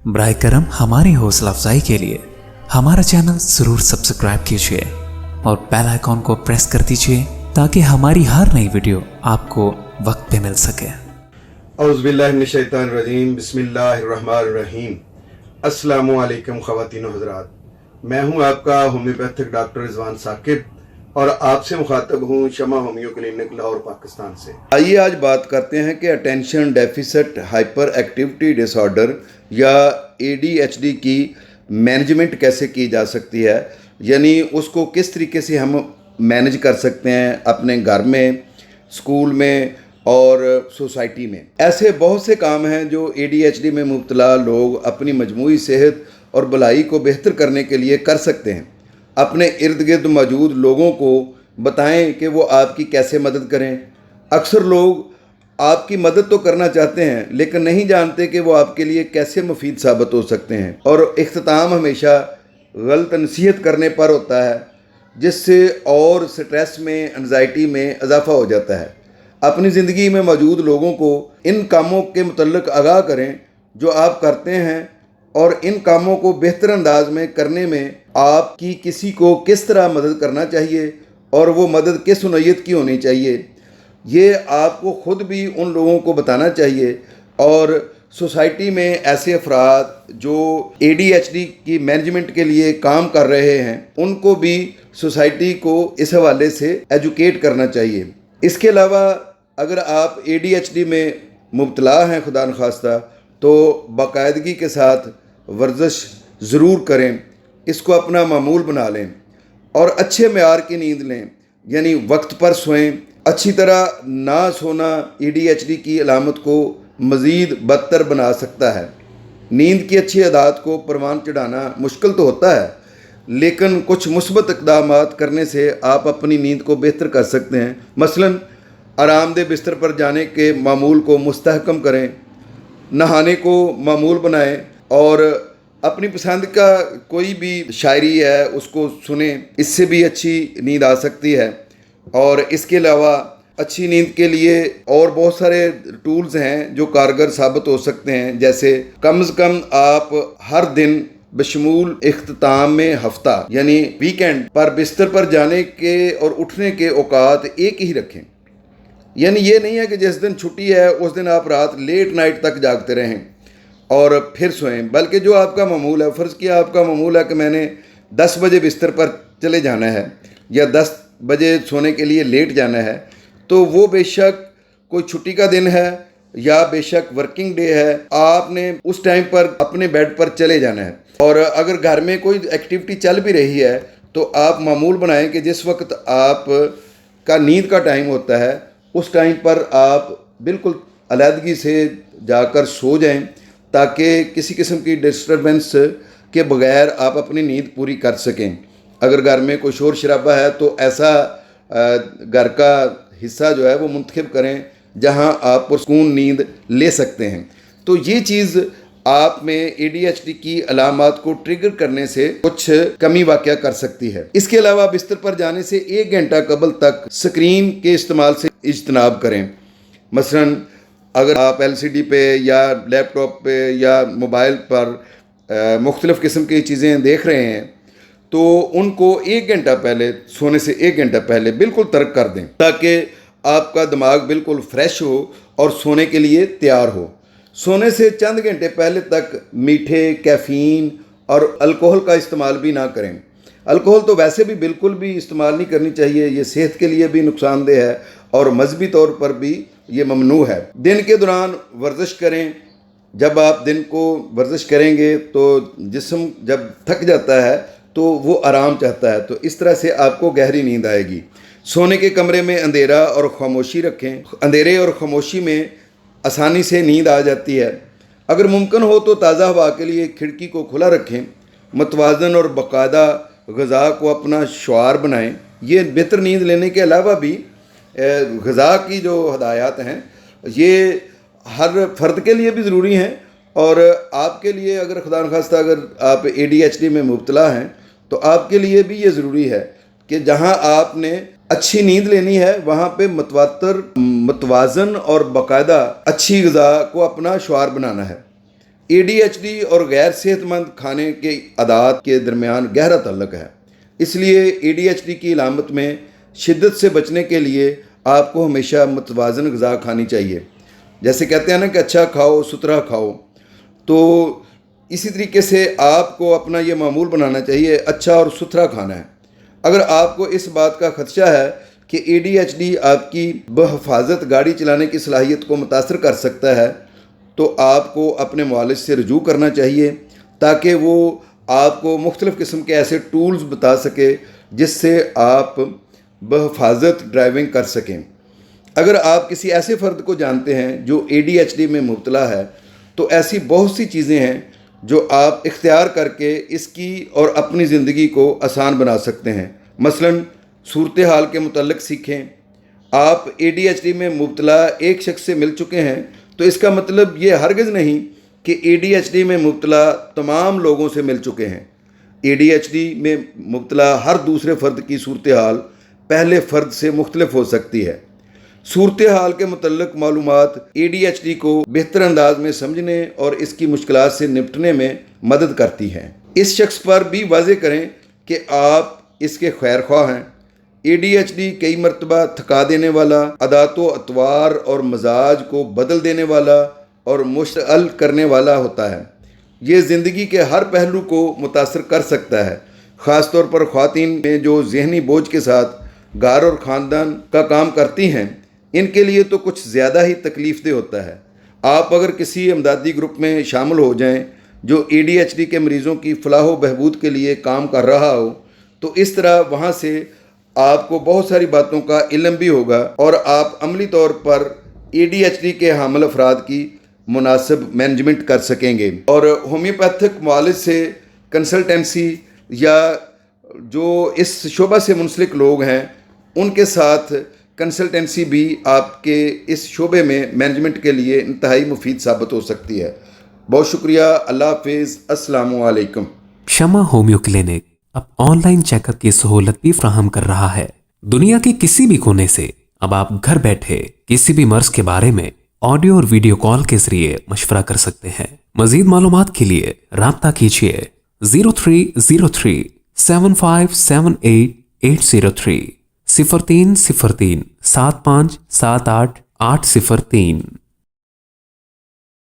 براہ کرم ہماری حوصلہ افزائی کے لیے ہمارا چینل ضرور سبسکرائب کیجیے اور بیل آئیکن کو پریس کر دیجیے تاکہ ہماری ہر نئی ویڈیو آپ کو وقت پہ مل سکے۔ اعوذ باللہ من الشیطان الرجیم، بسم اللہ الرحمن الرحیم۔ السلام علیکم خواتین و حضرات، میں ہوں آپ کا ہومیوپیتھک ڈاکٹر رضوان ثاقب اور آپ سے مخاطب ہوں شمع ہومیو کلینک لاہور پاکستان سے۔ آئیے آج بات کرتے ہیں کہ اٹینشن ڈیفیسٹ ہائپر ایکٹیویٹی ڈس آرڈر یا ADHD کی مینجمنٹ کیسے کی جا سکتی ہے، یعنی اس کو کس طریقے سے ہم مینج کر سکتے ہیں اپنے گھر میں، اسکول میں اور سوسائٹی میں۔ ایسے بہت سے کام ہیں جو ADHD میں مبتلا لوگ اپنی مجموعی صحت اور بھلائی کو بہتر کرنے کے لیے کر سکتے ہیں۔ اپنے ارد گرد موجود لوگوں کو بتائیں کہ وہ آپ کی کیسے مدد کریں۔ اکثر لوگ آپ کی مدد تو کرنا چاہتے ہیں لیکن نہیں جانتے کہ وہ آپ کے لیے کیسے مفید ثابت ہو سکتے ہیں، اور اختتام ہمیشہ غلط نصیحت کرنے پر ہوتا ہے، جس سے اور سٹریس میں، انزائٹی میں اضافہ ہو جاتا ہے۔ اپنی زندگی میں موجود لوگوں کو ان کاموں کے متعلق آگاہ کریں جو آپ کرتے ہیں، اور ان کاموں کو بہتر انداز میں کرنے میں آپ کی کسی کو کس طرح مدد کرنا چاہیے اور وہ مدد کس نوعیت کی ہونی چاہیے، یہ آپ کو خود بھی ان لوگوں کو بتانا چاہیے۔ اور سوسائٹی میں ایسے افراد جو ADHD کی مینجمنٹ کے لیے کام کر رہے ہیں، ان کو بھی سوسائٹی کو اس حوالے سے ایجوکیٹ کرنا چاہیے۔ اس کے علاوہ اگر آپ ADHD میں مبتلا ہیں خدا نخواستہ، تو باقاعدگی کے ساتھ ورزش ضرور کریں، اس کو اپنا معمول بنا لیں، اور اچھے معیار کی نیند لیں، یعنی وقت پر سوئیں۔ اچھی طرح نہ سونا ADHD کی علامت کو مزید بدتر بنا سکتا ہے۔ نیند کی اچھی عادات کو پروان چڑھانا مشکل تو ہوتا ہے، لیکن کچھ مثبت اقدامات کرنے سے آپ اپنی نیند کو بہتر کر سکتے ہیں۔ مثلاً آرام دہ بستر پر جانے کے معمول کو مستحکم کریں، نہانے کو معمول بنائیں، اور اپنی پسند کا کوئی بھی شاعری ہے اس کو سنیں، اس سے بھی اچھی نیند آ سکتی ہے۔ اور اس کے علاوہ اچھی نیند کے لیے اور بہت سارے ٹولز ہیں جو کارگر ثابت ہو سکتے ہیں، جیسے کم از کم آپ ہر دن بشمول اختتام میں ہفتہ یعنی ویکینڈ پر بستر پر جانے کے اور اٹھنے کے اوقات ایک ہی رکھیں۔ یعنی یہ نہیں ہے کہ جس دن چھٹی ہے اس دن آپ رات لیٹ نائٹ تک جاگتے رہیں اور پھر سوئیں، بلکہ جو آپ کا معمول ہے، فرض کیا آپ کا معمول ہے کہ میں نے 10 بجے بستر پر چلے جانا ہے یا 10 بجے سونے کے لیے لیٹ جانا ہے، تو وہ بے شک کوئی چھٹی کا دن ہے یا بے شک ورکنگ ڈے ہے، آپ نے اس ٹائم پر اپنے بیڈ پر چلے جانا ہے۔ اور اگر گھر میں کوئی ایکٹیویٹی چل بھی رہی ہے تو آپ معمول بنائیں کہ جس وقت آپ کا نیند کا ٹائم ہوتا ہے اس ٹائم پر آپ بالکل علیحدگی سے جا کر سو جائیں، تاکہ کسی قسم کی ڈسٹربنس کے بغیر آپ اپنی نیند پوری کر سکیں۔ اگر گھر میں کوئی شور شرابہ ہے تو ایسا گھر کا حصہ جو ہے وہ منتخب کریں جہاں آپ پرسکون نیند لے سکتے ہیں۔ تو یہ چیز آپ میں ADHD کی علامات کو ٹریگر کرنے سے کچھ کمی واقع کر سکتی ہے۔ اس کے علاوہ بستر پر جانے سے 1 گھنٹہ قبل تک سکرین کے استعمال سے اجتناب کریں۔ مثلاً اگر آپ LCD پہ یا لیپ ٹاپ پہ یا موبائل پر مختلف قسم کی چیزیں دیکھ رہے ہیں تو ان کو 1 گھنٹہ پہلے، سونے سے 1 گھنٹہ پہلے بالکل ترک کر دیں، تاکہ آپ کا دماغ بالکل فریش ہو اور سونے کے لیے تیار ہو۔ سونے سے چند گھنٹے پہلے تک میٹھے، کیفین اور الکوہل کا استعمال بھی نہ کریں۔ الکوہل تو ویسے بھی بالکل بھی استعمال نہیں کرنی چاہیے، یہ صحت کے لیے بھی نقصان دہ ہے اور مذہبی طور پر بھی یہ ممنوع ہے۔ دن کے دوران ورزش کریں۔ جب آپ دن کو ورزش کریں گے تو جسم جب تھک جاتا ہے تو وہ آرام چاہتا ہے، تو اس طرح سے آپ کو گہری نیند آئے گی۔ سونے کے کمرے میں اندھیرا اور خاموشی رکھیں۔ اندھیرے اور خاموشی میں آسانی سے نیند آ جاتی ہے۔ اگر ممکن ہو تو تازہ ہوا کے لیے کھڑکی کو کھلا رکھیں۔ متوازن اور باقاعدہ غذا کو اپنا شعار بنائیں۔ یہ بہتر نیند لینے کے علاوہ بھی غذا کی جو ہدایات ہیں یہ ہر فرد کے لیے بھی ضروری ہیں، اور آپ کے لیے اگر خدا نخواستہ اگر آپ ADHD میں مبتلا ہیں تو آپ کے لیے بھی یہ ضروری ہے کہ جہاں آپ نے اچھی نیند لینی ہے وہاں پہ متوازن اور باقاعدہ اچھی غذا کو اپنا شعار بنانا ہے۔ ADHD اور غیر صحت مند کھانے کے عادات کے درمیان گہرا تعلق ہے، اس لیے ADHD کی علامت میں شدت سے بچنے کے لیے آپ کو ہمیشہ متوازن غذا کھانی چاہیے۔ جیسے کہتے ہیں نا کہ اچھا کھاؤ ستھرا کھاؤ، تو اسی طریقے سے آپ کو اپنا یہ معمول بنانا چاہیے، اچھا اور ستھرا کھانا ہے۔ اگر آپ کو اس بات کا خدشہ ہے کہ ADHD آپ کی بحفاظت گاڑی چلانے کی صلاحیت کو متاثر کر سکتا ہے، تو آپ کو اپنے معالج سے رجوع کرنا چاہیے تاکہ وہ آپ کو مختلف قسم کے ایسے ٹولز بتا سکے جس سے آپ بحفاظت ڈرائیونگ کر سکیں۔ اگر آپ کسی ایسے فرد کو جانتے ہیں جو ADHD میں مبتلا ہے تو ایسی بہت سی چیزیں ہیں جو آپ اختیار کر کے اس کی اور اپنی زندگی کو آسان بنا سکتے ہیں۔ مثلاً صورتحال کے متعلق سیکھیں۔ آپ ADHD میں مبتلا ایک شخص سے مل چکے ہیں تو اس کا مطلب یہ ہرگز نہیں کہ ADHD میں مبتلا تمام لوگوں سے مل چکے ہیں۔ ADHD میں مبتلا ہر دوسرے فرد کی صورتحال پہلے فرد سے مختلف ہو سکتی ہے۔ صورتحال کے متعلق معلومات ADHD کو بہتر انداز میں سمجھنے اور اس کی مشکلات سے نپٹنے میں مدد کرتی ہیں۔ اس شخص پر بھی واضح کریں کہ آپ اس کے خیر خواہ ہیں۔ ADHD کئی مرتبہ تھکا دینے والا، عادات و اطوار اور مزاج کو بدل دینے والا اور مشتعل کرنے والا ہوتا ہے۔ یہ زندگی کے ہر پہلو کو متاثر کر سکتا ہے، خاص طور پر خواتین میں جو ذہنی بوجھ کے ساتھ گھر اور خاندان کا کام کرتی ہیں، ان کے لیے تو کچھ زیادہ ہی تکلیف دہ ہوتا ہے۔ آپ اگر کسی امدادی گروپ میں شامل ہو جائیں جو ADHD کے مریضوں کی فلاح و بہبود کے لیے کام کر رہا ہو، تو اس طرح وہاں سے آپ کو بہت ساری باتوں کا علم بھی ہوگا اور آپ عملی طور پر ADHD کے حامل افراد کی مناسب مینجمنٹ کر سکیں گے۔ اور ہومیوپیتھک معالج سے کنسلٹنسی یا جو اس شعبہ سے منسلک لوگ ہیں ان کے ساتھ کنسلٹنسی بھی آپ کے اس شعبے میں مینجمنٹ کے لیے انتہائی مفید ثابت ہو سکتی ہے۔ بہت شکریہ، اللہ حافظ، السلام علیکم۔ شمع ہومیو کلینک اب آن لائن چیک اپ کی سہولت بھی فراہم کر رہا ہے۔ دنیا کے کسی بھی کونے سے اب آپ گھر بیٹھے کسی بھی مرض کے بارے میں آڈیو اور ویڈیو کال کے ذریعے مشورہ کر سکتے ہیں۔ مزید معلومات کے لیے رابطہ کیجیے 0303 7578 803 0303 7578 803۔